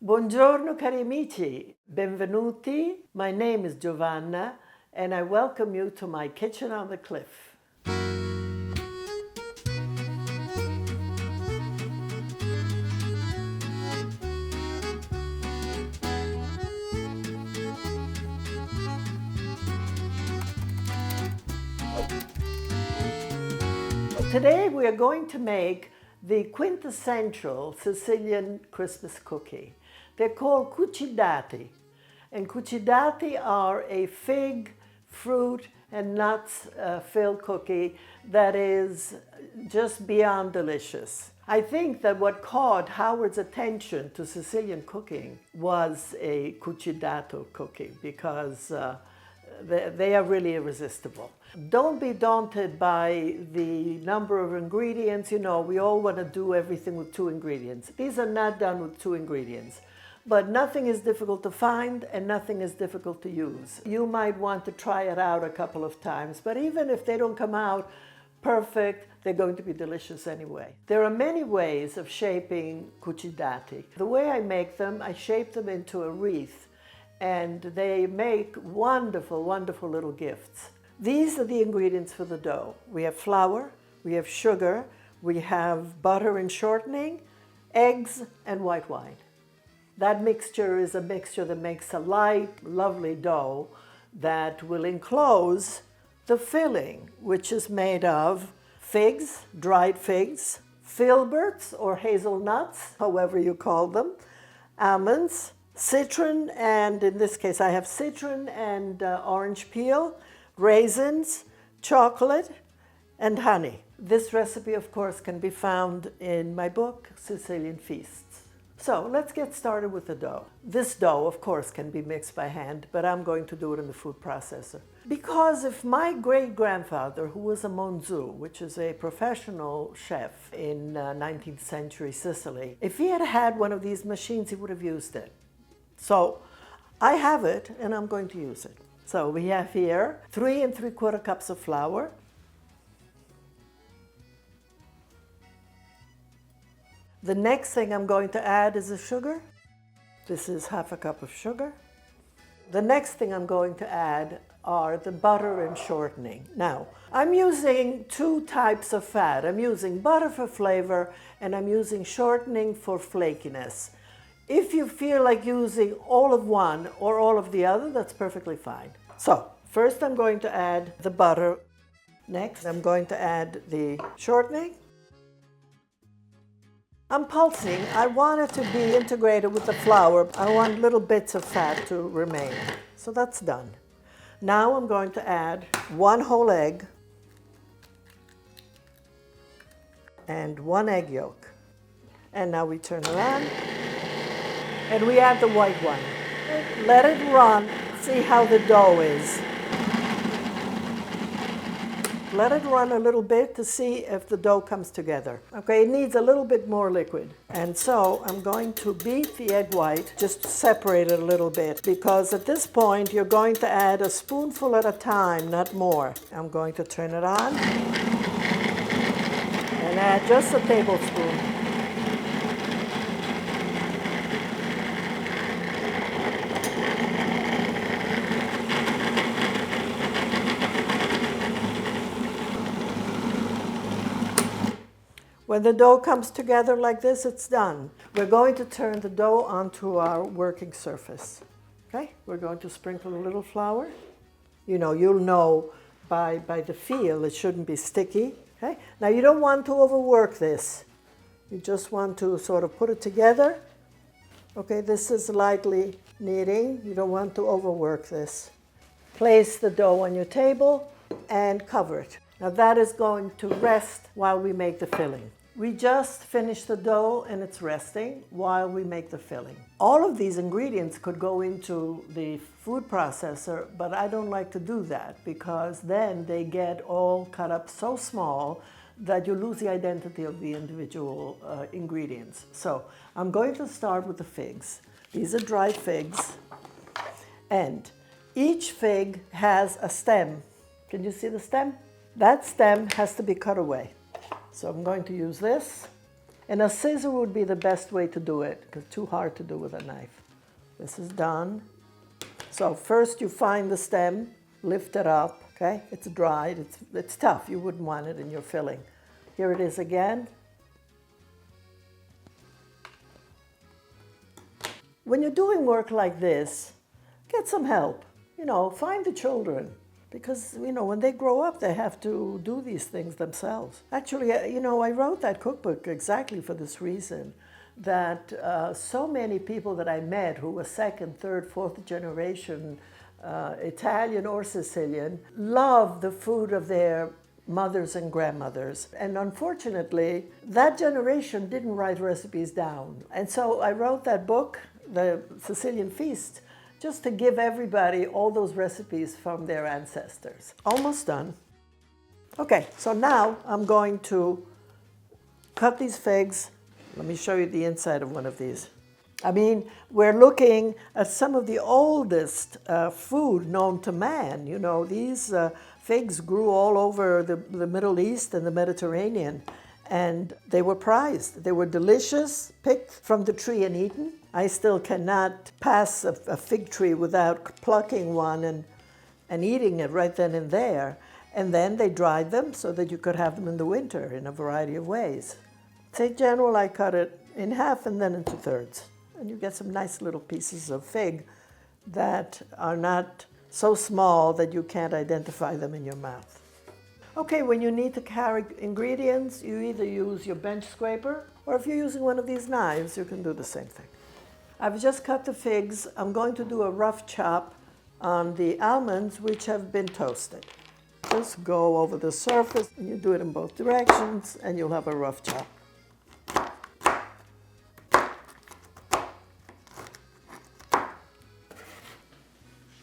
Buongiorno cari amici, benvenuti. My name is Giovanna and I welcome you to my kitchen on the cliff. Today we are going to make the quintessential Sicilian Christmas cookie. They're called Cuccidati, and Cuccidati are a fig, fruit, and nuts filled cookie that is just beyond delicious. I think that what caught Howard's attention to Sicilian cooking was a Cuccidato cookie because they are really irresistible. Don't be daunted by the number of ingredients. You know, we all want to do everything with 2 ingredients. These are not done with 2 ingredients. But nothing is difficult to find and nothing is difficult to use. You might want to try it out a couple of times, but even if they don't come out perfect, they're going to be delicious anyway. There are many ways of shaping Cuccidati. The way I make them, I shape them into a wreath, and they make wonderful, wonderful little gifts. These are the ingredients for the dough. We have flour, we have sugar, we have butter and shortening, eggs, and white wine. That mixture is a mixture that makes a light, lovely dough that will enclose the filling, which is made of figs, dried figs, filberts or hazelnuts, however you call them, almonds, citron, and in this case I have citron and orange peel, raisins, chocolate, and honey. This recipe, of course, can be found in my book, Sicilian Feasts. So let's get started with the dough. This dough, of course, can be mixed by hand, but I'm going to do it in the food processor. Because if my great-grandfather, who was a monzu, which is a professional chef in 19th century Sicily, if he had had one of these machines, he would have used it. So I have it, and I'm going to use it. So we have here 3 3/4 cups of flour, the next thing I'm going to add is the sugar. This is 1/2 cup of sugar. The next thing I'm going to add are the butter and shortening. Now, I'm using 2 types of fat. I'm using butter for flavor, and I'm using shortening for flakiness. If you feel like using all of one or all of the other, that's perfectly fine. So, first I'm going to add the butter. Next, I'm going to add the shortening. I'm pulsing. I want it to be integrated with the flour. I want little bits of fat to remain. So that's done. Now I'm going to add 1 whole egg and 1 egg yolk. And now we turn around and we add the white wine. Let it run. See how the dough is. Let it run a little bit to see if the dough comes together. Okay, it needs a little bit more liquid. And so I'm going to beat the egg white, just to separate it a little bit, because at this point you're going to add a spoonful at a time, not more. I'm going to turn it on and add just a tablespoon. When the dough comes together like this, it's done. We're going to turn the dough onto our working surface. Okay, we're going to sprinkle a little flour. You know, you'll know by the feel it shouldn't be sticky. Okay, now you don't want to overwork this. You just want to sort of put it together. Okay, this is lightly kneading. You don't want to overwork this. Place the dough on your table and cover it. Now that is going to rest while we make the filling. We just finished the dough and it's resting while we make the filling. All of these ingredients could go into the food processor, but I don't like to do that because then they get all cut up so small that you lose the identity of the individual ingredients. So I'm going to start with the figs. These are dried figs, and each fig has a stem. Can you see the stem? That stem has to be cut away. So I'm going to use this And a scissor would be the best way to do it, because it's too hard to do with a knife. This is done. So first you find the stem, lift it up, okay? It's dried, it's tough. You wouldn't want it in your filling. Here it is again. When you're doing work like this, get some help. You know, find the children. Because, you know, when they grow up, they have to do these things themselves. Actually, you know, I wrote that cookbook exactly for this reason, that so many people that I met who were second, third, fourth generation Italian or Sicilian love the food of their mothers and grandmothers. And unfortunately, that generation didn't write recipes down. And so I wrote that book, The Sicilian Feast, just to give everybody all those recipes from their ancestors. Almost done. Okay, so now I'm going to cut these figs. Let me show you the inside of one of these. I mean, we're looking at some of the oldest food known to man. You know, these figs grew all over the Middle East and the Mediterranean, and they were prized. They were delicious, picked from the tree and eaten. I still cannot pass a fig tree without plucking one and eating it right then and there. And then they dried them so that you could have them in the winter in a variety of ways. Say general, I cut it in half and then into thirds. And you get some nice little pieces of fig that are not so small that you can't identify them in your mouth. Okay, when you need to carry ingredients, you either use your bench scraper, or if you're using one of these knives, you can do the same thing. I've just cut the figs. I'm going to do a rough chop on the almonds, which have been toasted. Just go over the surface, and you do it in both directions, and you'll have a rough chop.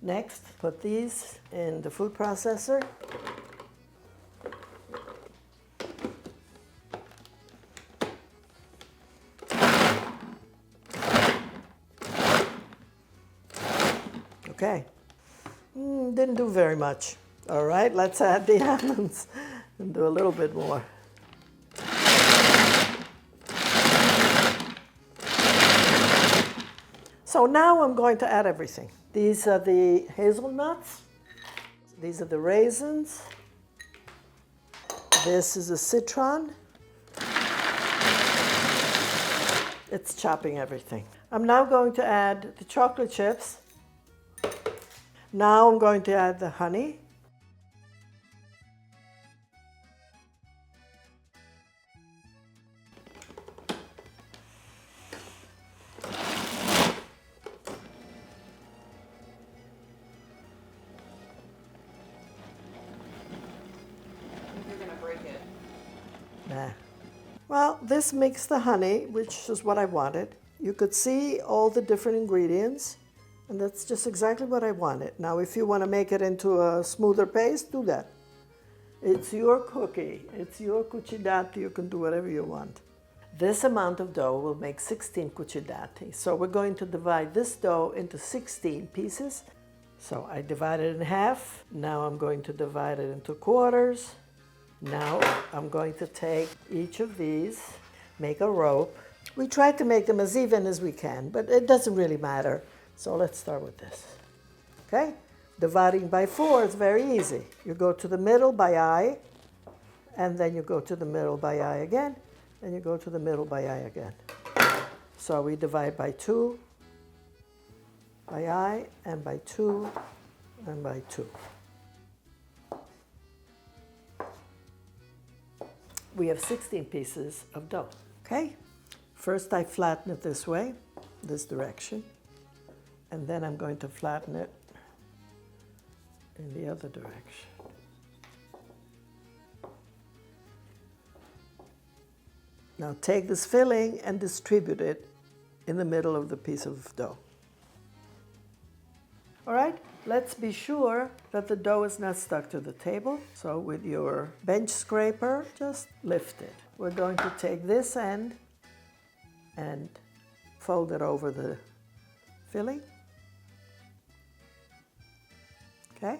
Next, put these in the food processor. Okay, didn't do very much. All right, let's add the almonds and do a little bit more. So now I'm going to add everything. These are the hazelnuts. These are the raisins. This is a citron. It's chopping everything. I'm now going to add the chocolate chips. Now I'm going to add the honey. You're gonna break it. Nah. Well, this makes the honey, which is what I wanted. You could see all the different ingredients, and that's just exactly what I wanted. Now, if you want to make it into a smoother paste, do that. It's your cookie. It's your cuccidati. You can do whatever you want. This amount of dough will make 16 cuccidati. So we're going to divide this dough into 16 pieces. So I divide it in half. Now I'm going to divide it into quarters. Now I'm going to take each of these, make a rope. We try to make them as even as we can, but it doesn't really matter. So let's start with this. Okay? Dividing by 4 is very easy. You go to the middle by eye, and then you go to the middle by eye again, and you go to the middle by eye again. So we divide by 2, by eye, and by 2, and by 2. We have 16 pieces of dough, okay? First I flatten it this way, this direction, and then I'm going to flatten it in the other direction. Now take this filling and distribute it in the middle of the piece of dough. All right, let's be sure that the dough is not stuck to the table. So with your bench scraper, just lift it. We're going to take this end and fold it over the filling. Okay?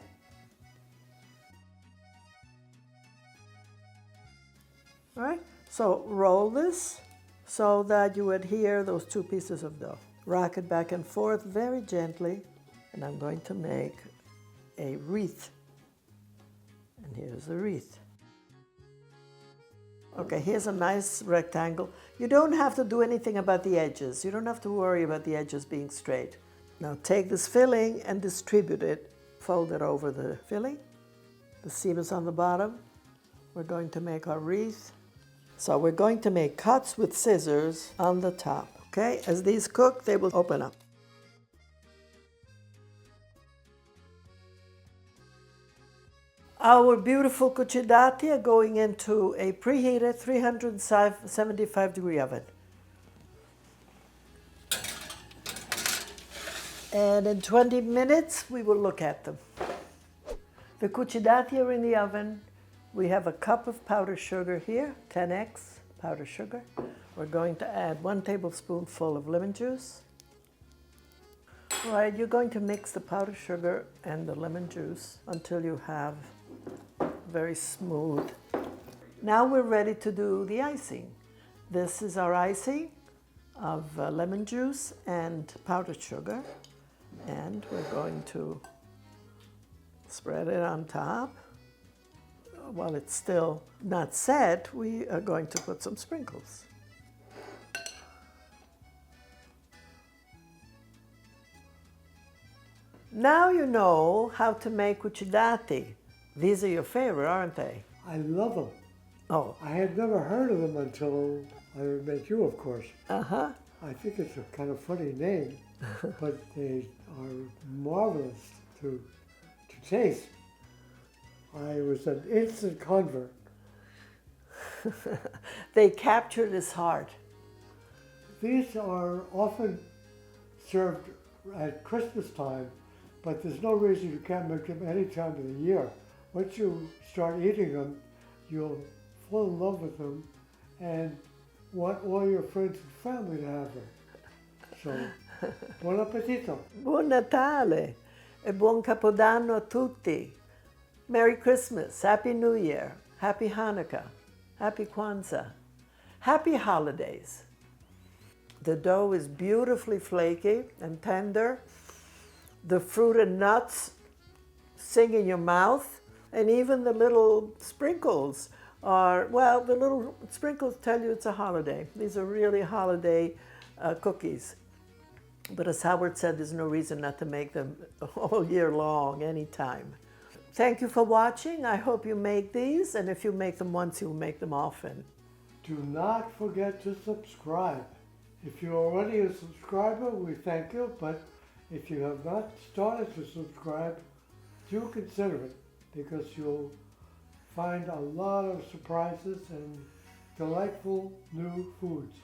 All right, so roll this so that you adhere those two pieces of dough. Rock it back and forth very gently, and I'm going to make a wreath. And here's a wreath. Okay, here's a nice rectangle. You don't have to do anything about the edges. You don't have to worry about the edges being straight. Now take this filling and distribute it. Fold it over the filling. The seam is on the bottom. We're going to make our wreath. So we're going to make cuts with scissors on the top. Okay, as these cook, they will open up. Our beautiful cuccidati are going into a preheated 375-degree oven. And in 20 minutes, we will look at them. The cuccidati are in the oven. We have a cup of powdered sugar here, 10x powdered sugar. We're going to add 1 tablespoonful of lemon juice. All right, you're going to mix the powdered sugar and the lemon juice until you have very smooth. Now we're ready to do the icing. This is our icing of lemon juice and powdered sugar. And we're going to spread it on top. While it's still not set, we are going to put some sprinkles. Now you know how to make cuccidati. These are your favorite, aren't they? I love them. Oh. I had never heard of them until I met you, of course. Uh-huh. I think it's a kind of funny name, but they are marvelous to taste. I was an instant convert. They captured his heart. These are often served at Christmas time, but there's no reason you can't make them any time of the year. Once you start eating them, you'll fall in love with them and want all your friends and family to have them. So, buon appetito! Buon Natale e buon Capodanno a tutti. Merry Christmas, Happy New Year, Happy Hanukkah, Happy Kwanzaa, Happy Holidays. The dough is beautifully flaky and tender. The fruit and nuts sing in your mouth, and even the little sprinkles are, well, the little sprinkles tell you it's a holiday. These are really holiday cookies. But as Howard said, there's no reason not to make them all year long, anytime. Thank you for watching. I hope you make these, and if you make them once, you'll make them often. Do not forget to subscribe. If you're already a subscriber, we thank you, but if you have not started to subscribe, do consider it, because you'll find a lot of surprises and delightful new foods.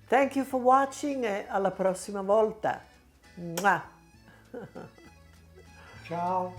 Thank you for watching e alla prossima volta. Mwah. Ciao.